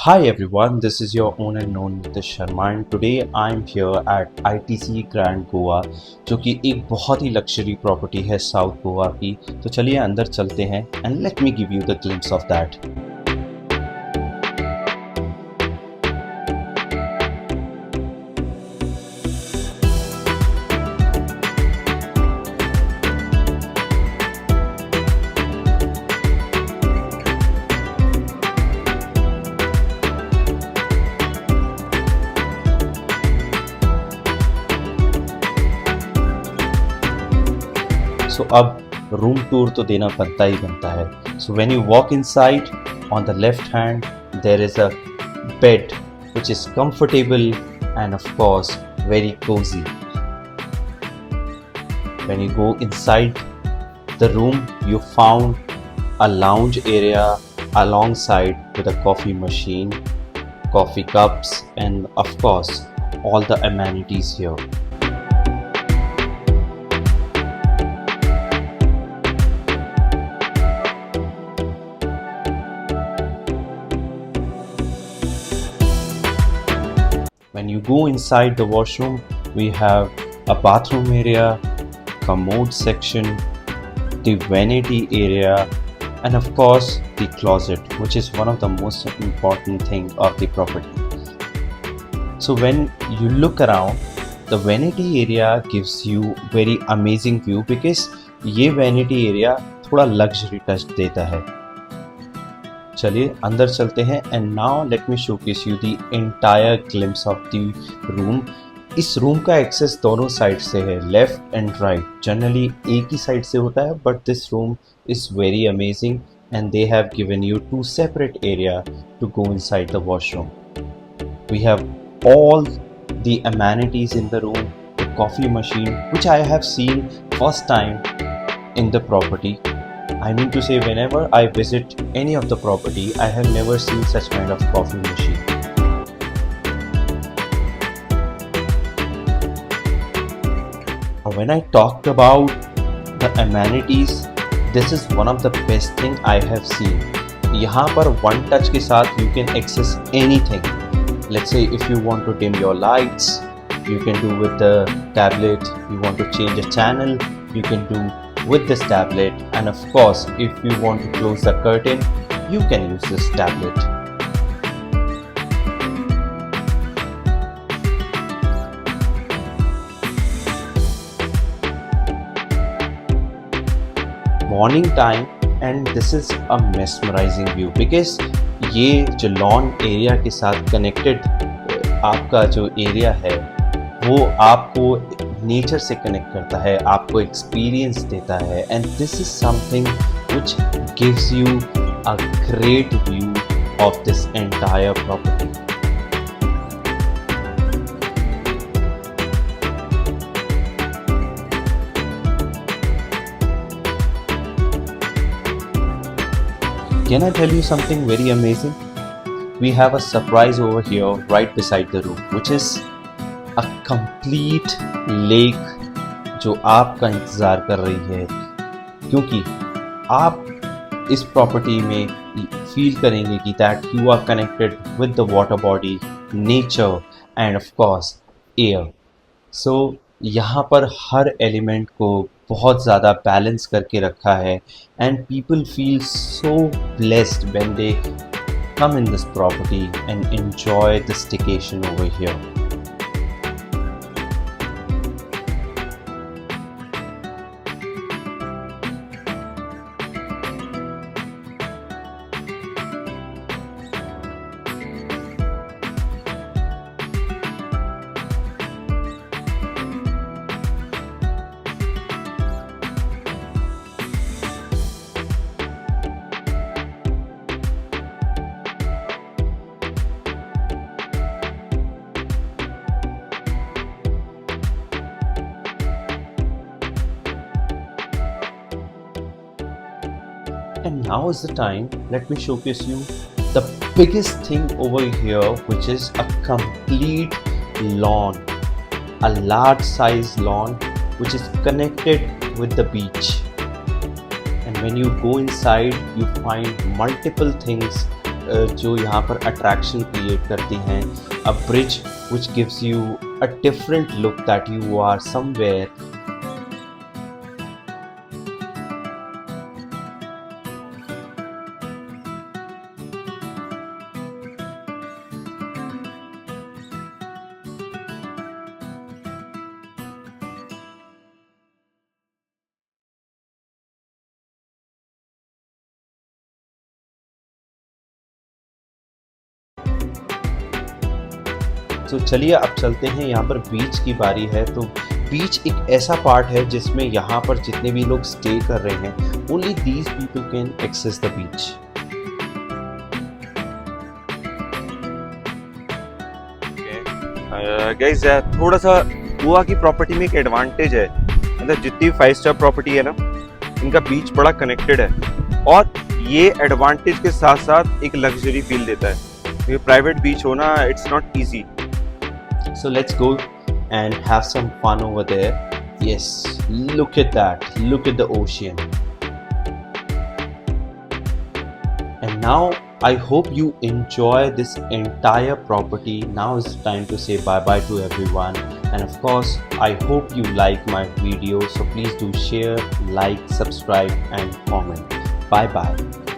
Hi everyone, this is your own and known Nitish Sharma and today I'm here at ITC Grand Goa जो कि एक बहुत ही luxury property है South Goa की। तो चलिए अंदर चलते हैं and let me give you the glimpse of that. So अब रूम टूर तो देना बनता ही बनता है। So when you walk inside, on the left hand there is a bed which is comfortable and of course very cozy. When you go inside the room, you found a lounge area alongside with a coffee machine, coffee cups, and of course all the amenities here. When you go inside the washroom, we have a bathroom area, commode section, the vanity area, and of course the closet, which is one of the most important thing of the property. So when you look around, the vanity area gives you very amazing view because ये vanity area थोड़ा luxury touch देता है। चलिए अंदर चलते हैं and now let me showcase you the entire glimpse of the room. इस room का एक्सेस दोनों साइड से है, लेफ्ट एंड राइट। जनरली एक ही साइड से होता है but this room is very amazing and they have given you two separate area to go inside the washroom. We have all the amenities in the room, the coffee machine which I have seen first time in the property. I mean to say, whenever I visit any of the property, I have never seen such kind of coffee machine. When I talked about the amenities, this is one of the best thing I have seen. यहाँ पर one touch के साथ you can access anything. Let's say if you want to dim your lights, you can do with the tablet. You want to change a channel, you can do with this tablet, and of course if you want to close the curtain, you can use this tablet. Morning time and this is a mesmerizing view because ये जो lawn area के साथ connected आपका जो area है वो आपको nature से कनेक्ट करता है, आपको एक्सपीरियंस देता है and this is something which gives you a great view of this entire property. Can I tell you something very amazing? We have a surprise over here right beside the room, which is a complete lake जो आपका इंतज़ार कर रही है, क्योंकि आप इस property में फील करेंगे कि that you are connected with the water body, nature and of course air. So यहाँ पर हर एलिमेंट को बहुत ज़्यादा बैलेंस करके रखा है and people feel so blessed when they come in this property and enjoy the staycation over here. And now is the time, let me showcase you the biggest thing over here, which is a complete lawn, a large size lawn which is connected with the beach. And when you go inside, you find multiple things जो यहाँ पर attraction create करती हैं. अ bridge which gives you a different look that you are somewhere. तो चलिए अब चलते हैं, यहाँ पर बीच की बारी है. तो बीच एक ऐसा पार्ट है जिसमें यहाँ पर जितने भी लोग स्टे कर रहे हैं, only these people can access the beach. Guys थोड़ा सा गोवा की प्रॉपर्टी में एक एडवांटेज है, मतलब जितनी 5 स्टार प्रॉपर्टी है ना, इनका बीच बड़ा कनेक्टेड है और ये एडवांटेज के साथ साथ एक लग्जरी फील देता है. ये प्राइवेट बीच होना it's not easy. So let's go and have some fun over there. Yes, look at that. Look at the ocean. And now I hope you enjoy this entire property. Now it's time to say bye bye to everyone. And of course, I hope you like my video. So please do share, like, subscribe and comment. Bye bye.